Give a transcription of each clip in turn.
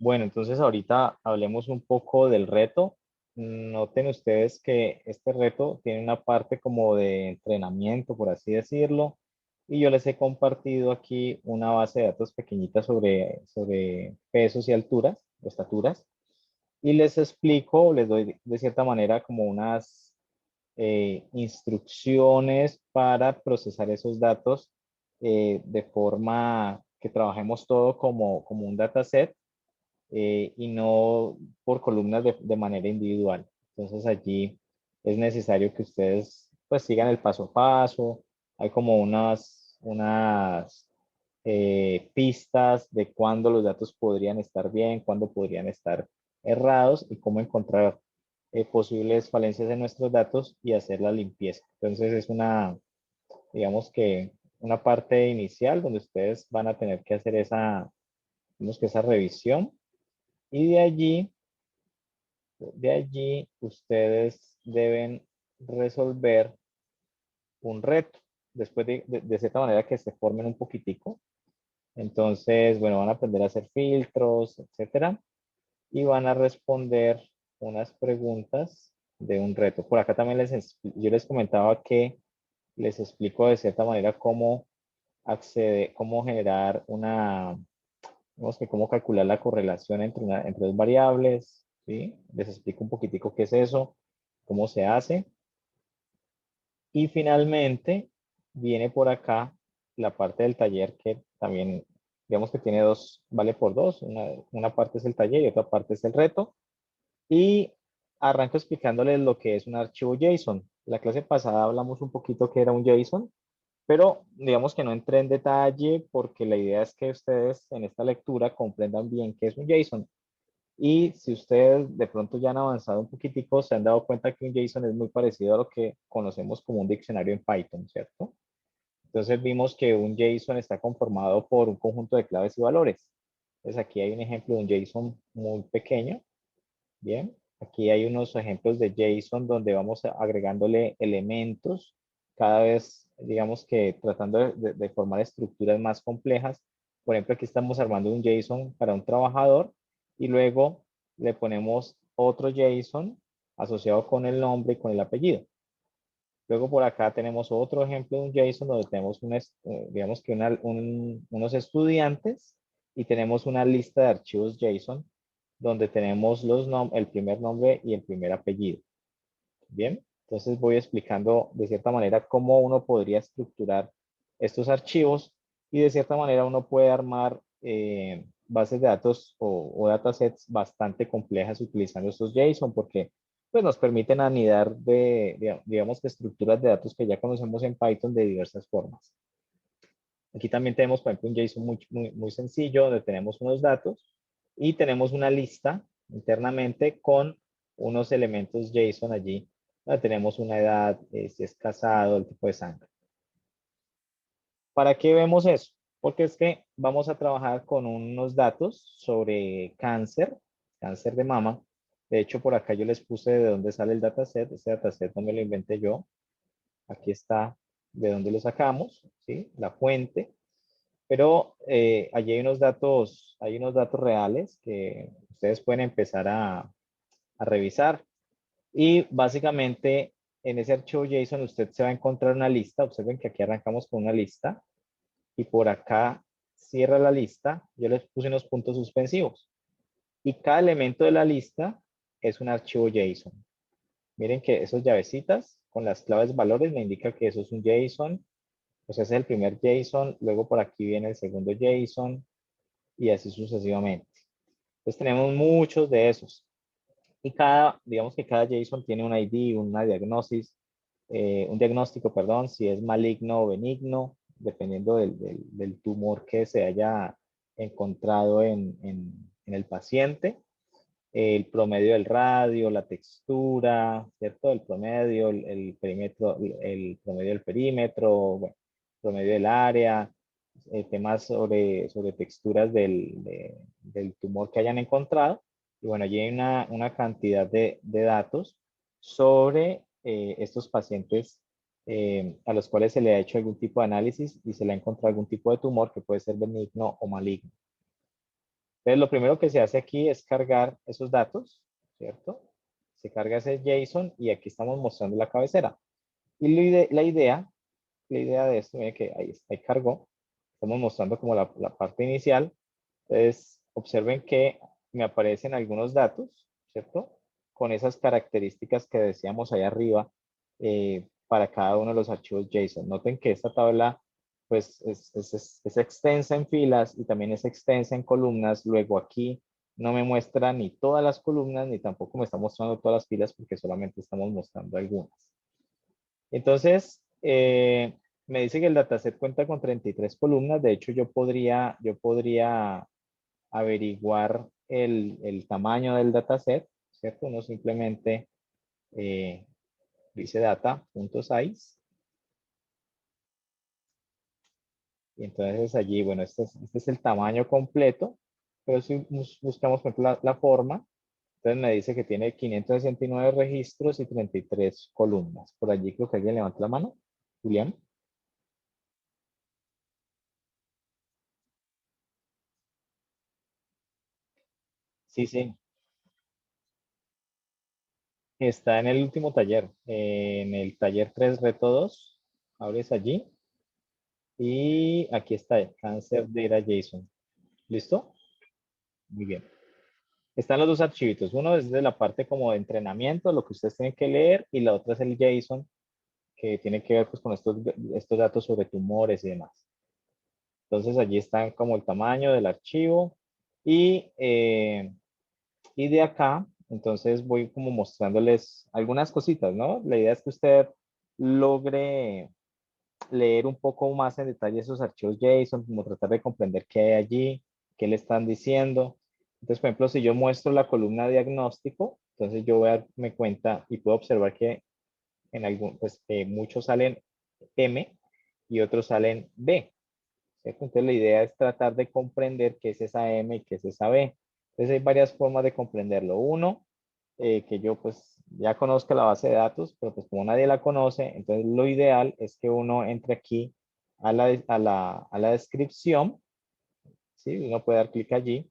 Bueno, entonces ahorita hablemos un poco del reto. Noten ustedes que este reto tiene una parte como de entrenamiento, por así decirlo, y yo les he compartido aquí una base de datos pequeñita sobre pesos y alturas, o estaturas, y les explico, les doy de cierta manera como unas instrucciones para procesar esos datos de forma que trabajemos todo como un dataset y no por columnas de manera individual. Entonces allí es necesario que ustedes pues sigan el paso a paso. Hay como unas pistas de cuándo los datos podrían estar bien, cuándo podrían estar errados y cómo encontrar posibles falencias en nuestros datos y hacer la limpieza. Entonces es digamos que una parte inicial donde ustedes van a tener que hacer digamos que esa revisión y de allí ustedes deben resolver un reto, después de cierta manera que se formen un poquitico. Entonces, bueno, van a aprender a hacer filtros, etcétera, y van a responder unas preguntas de un reto. Por acá también yo les comentaba que les explico de cierta manera cómo cómo generar digamos que cómo calcular la correlación entre dos variables, ¿sí? Les explico un poquitico qué es eso, cómo se hace. Y finalmente viene por acá la parte del taller que también, digamos que tiene dos, vale por dos. Una parte es el taller y otra parte es el reto. Y arranco explicándoles lo que es un archivo JSON. La clase pasada hablamos un poquito que era un JSON, pero digamos que no entré en detalle porque la idea es que ustedes en esta lectura comprendan bien qué es un JSON. Y si ustedes de pronto ya han avanzado un poquitico, se han dado cuenta que un JSON es muy parecido a lo que conocemos como un diccionario en Python, ¿cierto? Entonces vimos que un JSON está conformado por un conjunto de claves y valores. Entonces aquí hay un ejemplo de un JSON muy pequeño. Bien, aquí hay unos ejemplos de JSON donde vamos agregándole elementos, cada vez, digamos que tratando de formar estructuras más complejas. Por ejemplo, aquí estamos armando un JSON para un trabajador y luego le ponemos otro JSON asociado con el nombre y con el apellido. Luego por acá tenemos otro ejemplo de un JSON donde tenemos digamos que unos estudiantes y tenemos una lista de archivos JSON donde tenemos el primer nombre y el primer apellido. Bien, entonces voy explicando de cierta manera cómo uno podría estructurar estos archivos y de cierta manera uno puede armar bases de datos o datasets bastante complejas utilizando estos JSON porque pues, nos permiten anidar digamos, de estructuras de datos que ya conocemos en Python de diversas formas. Aquí también tenemos, por ejemplo, un JSON muy sencillo donde tenemos unos datos y tenemos una lista internamente con unos elementos JSON allí. Donde tenemos una edad, si es casado, el tipo de sangre. ¿Para qué vemos eso? Porque es que vamos a trabajar con unos datos sobre cáncer de mama. De hecho, por acá yo les puse de dónde sale el dataset. Este dataset no me lo inventé yo. Aquí está de dónde lo sacamos, ¿sí? La fuente. Pero allí hay unos datos reales que ustedes pueden empezar a revisar. Y básicamente en ese archivo JSON usted se va a encontrar una lista. Observen que aquí arrancamos con una lista y por acá cierra la lista. Yo les puse unos puntos suspensivos y cada elemento de la lista es un archivo JSON. Miren que esos llavecitas con las claves valores me indica que eso es un JSON. Pues ese es el primer JSON, luego por aquí viene el segundo JSON, y así sucesivamente. Entonces tenemos muchos de esos. Y digamos que cada JSON tiene un ID, un diagnóstico, perdón, si es maligno o benigno, dependiendo del tumor que se haya encontrado en el paciente. El promedio del radio, la textura, ¿cierto? El promedio, el perímetro, el promedio del perímetro, bueno, promedio del área, temas sobre texturas del tumor que hayan encontrado. Y bueno, allí hay una cantidad de datos sobre estos pacientes a los cuales se le ha hecho algún tipo de análisis y se le ha encontrado algún tipo de tumor que puede ser benigno o maligno. Entonces, lo primero que se hace aquí es cargar esos datos, ¿cierto? Se carga ese JSON y aquí estamos mostrando la cabecera. Y la idea de esto, miren que ahí cargó. Estamos mostrando como la parte inicial. Entonces, observen que me aparecen algunos datos, ¿cierto? Con esas características que decíamos ahí arriba para cada uno de los archivos JSON. Noten que esta tabla pues es extensa en filas y también es extensa en columnas. Luego aquí no me muestra ni todas las columnas ni tampoco me está mostrando todas las filas porque solamente estamos mostrando algunas. Entonces, me dice que el dataset cuenta con 33 columnas. De hecho, yo podría averiguar el tamaño del dataset, ¿cierto? Uno simplemente eh, dice data.size. Y entonces allí, bueno, este es el tamaño completo. Pero si buscamos, por ejemplo, la forma, entonces me dice que tiene 569 registros y 33 columnas. Por allí creo que alguien levanta la mano. Julián. Sí, sí. Está en el último taller, en el taller 3 reto 2. Abres allí y aquí está el Cancer Data JSON. ¿Listo? Muy bien. Están los dos archivitos. Uno es de la parte como de entrenamiento, lo que ustedes tienen que leer, y la otra es el JSON, que tiene que ver pues, con estos datos sobre tumores y demás. Entonces allí están como el tamaño del archivo y, eh, y de acá, entonces voy como mostrándoles algunas cositas, ¿no? La idea es que usted logre leer un poco más en detalle esos archivos JSON, como tratar de comprender qué hay allí, qué le están diciendo. Entonces, por ejemplo, si yo muestro la columna diagnóstico, entonces yo voy a darme cuenta y puedo observar que pues muchos salen M y otros salen B. ¿Cierto? Entonces la idea es tratar de comprender qué es esa M y qué es esa B. Entonces hay varias formas de comprenderlo. Uno, que yo pues ya conozco la base de datos, pero pues como nadie la conoce, entonces lo ideal es que uno entre aquí a la descripción, ¿sí? Uno puede dar clic allí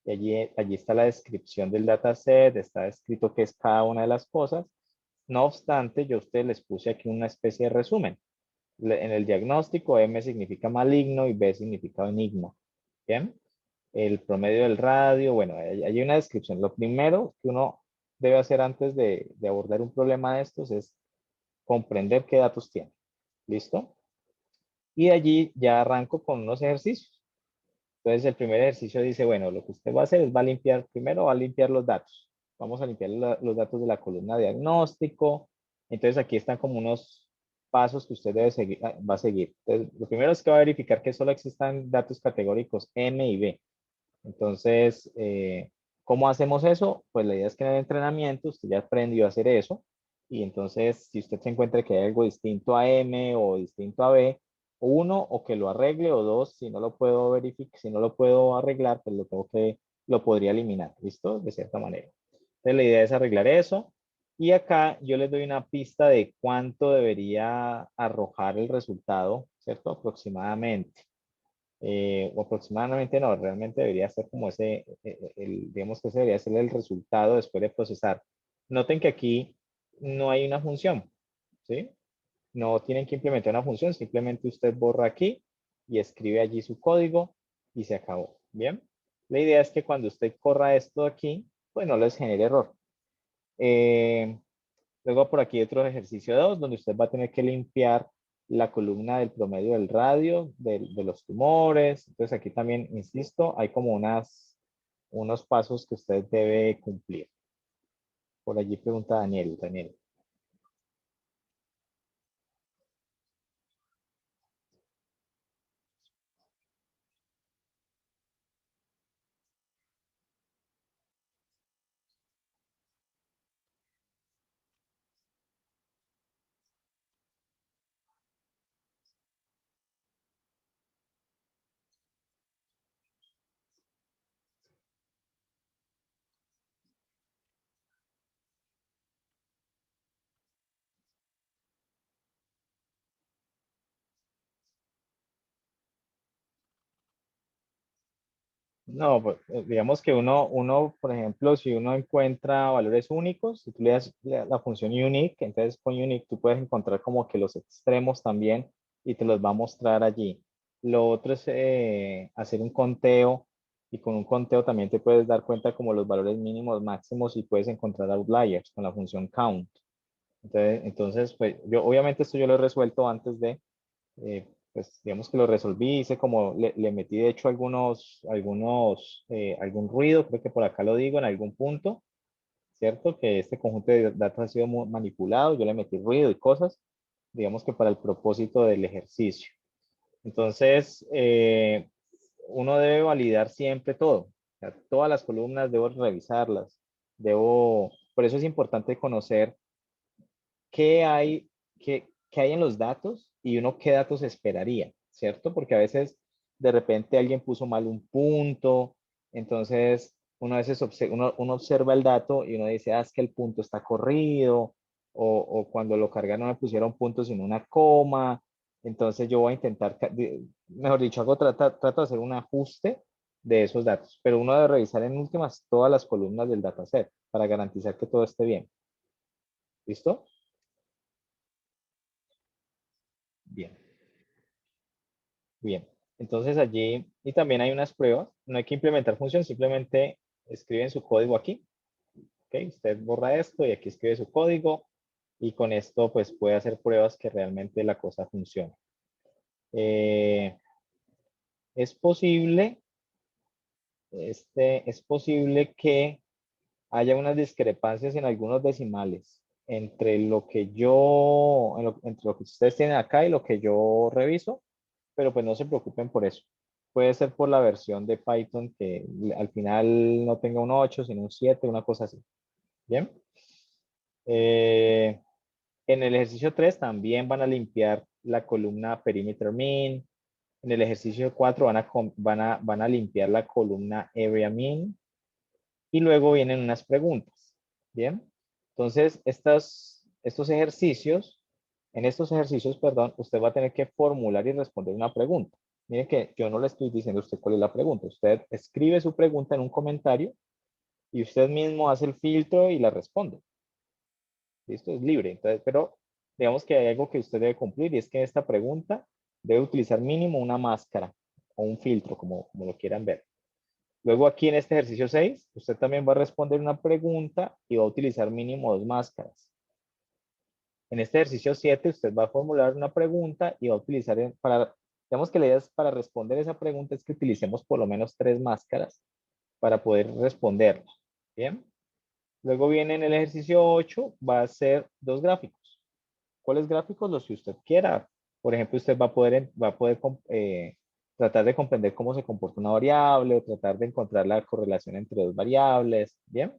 y allí está la descripción del dataset, está escrito qué es cada una de las cosas. No obstante, yo a ustedes les puse aquí una especie de resumen. En el diagnóstico, M significa maligno y B significa benigno. ¿Bien? El promedio del radio, bueno, hay una descripción. Lo primero que uno debe hacer antes de abordar un problema de estos es comprender qué datos tiene. ¿Listo? Y de allí ya arranco con unos ejercicios. Entonces, el primer ejercicio dice, bueno, lo que usted va a hacer es va a limpiar, primero va a limpiar los datos. Vamos a limpiar los datos de la columna diagnóstico. Entonces, aquí están como unos pasos que usted debe seguir, va a seguir. Entonces, lo primero es que va a verificar que solo existan datos categóricos M y B. Entonces, ¿cómo hacemos eso? Pues la idea es que en el entrenamiento usted ya aprendió a hacer eso y entonces si usted se encuentra que hay algo distinto a M o distinto a B, uno, o que lo arregle o dos, si no lo puedo verificar, si no lo puedo arreglar, pues lo podría eliminar, ¿listo? De cierta manera. Entonces la idea es arreglar eso y acá yo les doy una pista de cuánto debería arrojar el resultado, ¿cierto? Aproximadamente o aproximadamente no, realmente debería ser como digamos que ese debería ser el resultado después de procesar. Noten que aquí no hay una función, ¿sí? No tienen que implementar una función, simplemente usted borra aquí y escribe allí su código y se acabó, ¿bien? La idea es que cuando usted corra esto aquí, pues no les genere error. Eh, Luego por aquí otro ejercicio 2 donde usted va a tener que limpiar la columna del promedio del radio, de los tumores. Entonces aquí también, insisto, hay como unos pasos que usted debe cumplir. Por allí pregunta Daniel. Daniel. No, pues, digamos que por ejemplo, si uno encuentra valores únicos, si tú le das la función unique, entonces con unique tú puedes encontrar como que los extremos también y te los va a mostrar allí. Lo otro es hacer un conteo y con un conteo también te puedes dar cuenta como los valores mínimos, máximos y puedes encontrar outliers con la función count. Entonces, pues yo obviamente esto yo lo he resuelto antes de, pues digamos que lo resolví, hice como, le metí de hecho algún ruido, creo que por acá lo digo en algún punto, ¿cierto? Que este conjunto de datos ha sido manipulado, yo le metí ruido y cosas, digamos que para el propósito del ejercicio. Entonces, uno debe validar siempre todo, o sea, todas las columnas debo revisarlas, por eso es importante conocer qué hay, qué hay en los datos y uno qué datos esperaría, ¿cierto? Porque a veces de repente alguien puso mal un punto, entonces uno a veces uno observa el dato y uno dice, ah, es que el punto está corrido, o cuando lo cargaron no me pusieron puntos sino una coma, entonces yo voy a intentar, mejor dicho, trato de hacer un ajuste de esos datos, pero uno debe revisar en últimas todas las columnas del dataset para garantizar que todo esté bien. ¿Listo? Bien. Bien, entonces allí, y también hay unas pruebas, no hay que implementar función, simplemente escriben su código aquí, ¿ok? Usted borra esto y aquí escribe su código y con esto pues puede hacer pruebas que realmente la cosa funcione. Eh, es posible, es posible que haya unas discrepancias en algunos decimales entre lo que entre lo que ustedes tienen acá y lo que yo reviso, pero pues no se preocupen por eso. Puede ser por la versión de Python que al final no tenga un 8 sino un 7 una cosa así. Bien. Eh, en el ejercicio 3 también van a limpiar la columna perimeter mean. En el ejercicio 4 van a limpiar la columna area mean. Y luego vienen unas preguntas. Bien. Entonces, en estos ejercicios, perdón, usted va a tener que formular y responder una pregunta. Mire que yo no le estoy diciendo a usted cuál es la pregunta. Usted escribe su pregunta en un comentario y usted mismo hace el filtro y la responde. Esto es libre. Entonces, pero digamos que hay algo que usted debe cumplir y es que esta pregunta debe utilizar mínimo una máscara o un filtro, como lo quieran ver. Luego aquí en este ejercicio 6, usted también va a responder una pregunta y va a utilizar mínimo dos máscaras. En este ejercicio 7, usted va a formular una pregunta y va a utilizar, digamos que la idea es para responder esa pregunta es que utilicemos por lo menos tres máscaras para poder responderla. Bien. Luego viene en el ejercicio 8, va a ser dos gráficos. ¿Cuáles gráficos? Los que usted quiera. Por ejemplo, usted va a poder tratar de comprender cómo se comporta una variable o tratar de encontrar la correlación entre dos variables, ¿bien?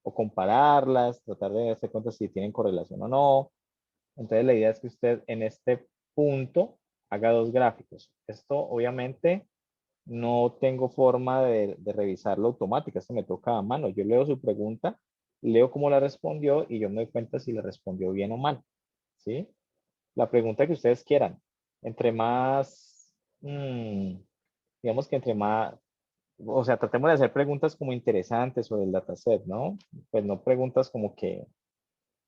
O compararlas, tratar de darse cuenta si tienen correlación o no. Entonces, la idea es que usted en este punto haga dos gráficos. Esto, obviamente, no tengo forma de revisarlo automática. Esto me toca a mano. Yo leo su pregunta, leo cómo la respondió y yo me doy cuenta si la respondió bien o mal, ¿sí? La pregunta que ustedes quieran. Entre más, digamos que entre más, o sea, tratemos de hacer preguntas como interesantes sobre el dataset, ¿no? Pues no preguntas como que,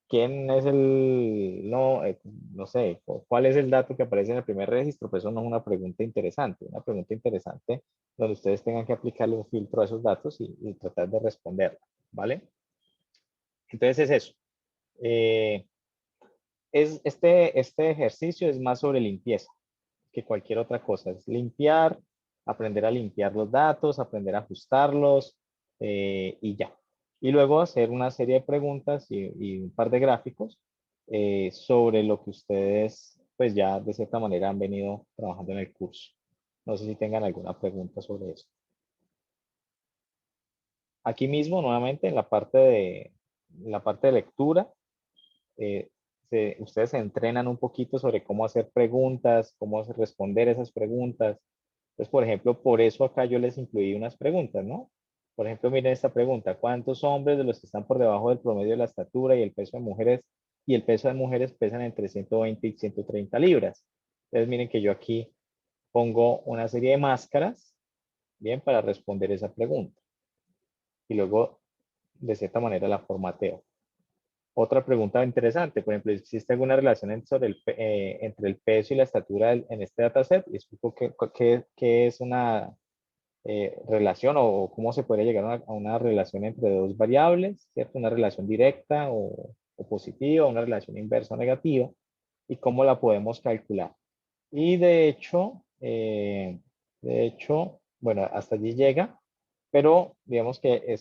¿quién es no sé, cuál es el dato que aparece en el primer registro? Pues eso no es una pregunta interesante. Una pregunta interesante donde ustedes tengan que aplicarle un filtro a esos datos y tratar de responderla, ¿vale? Entonces es eso. Eh, este ejercicio es más sobre limpieza que cualquier otra cosa. Es limpiar, aprender a limpiar los datos, aprender a ajustarlos y ya. Y luego hacer una serie de preguntas y un par de gráficos sobre lo que ustedes pues ya de cierta manera han venido trabajando en el curso. No sé si tengan alguna pregunta sobre eso. Aquí mismo, nuevamente, en la parte de lectura, eh, ustedes se entrenan un poquito sobre cómo hacer preguntas, responder esas preguntas. Entonces, por ejemplo, por eso acá yo les incluí unas preguntas, ¿no? Por ejemplo, miren esta pregunta: ¿cuántos hombres de los que están por debajo del promedio de la estatura y el peso de mujeres pesan entre 120 y 130 libras? Entonces, miren que yo aquí pongo una serie de máscaras bien, para responder esa pregunta. Y luego, de cierta manera, la formateo. Otra pregunta interesante, por ejemplo, ¿existe alguna relación entre el peso y la estatura en este dataset? Y explico qué es una relación o cómo se puede llegar a una relación entre dos variables, ¿cierto? Una relación directa o positiva, una relación inversa o negativa, y cómo la podemos calcular. Y de hecho, bueno, hasta allí llega, pero digamos que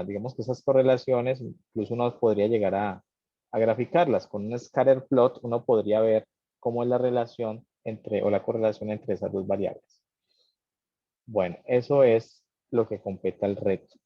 digamos que esas correlaciones, incluso uno podría llegar a graficarlas. Con un scatter plot uno podría ver cómo es la relación o la correlación entre esas dos variables. Bueno, eso es lo que completa el reto.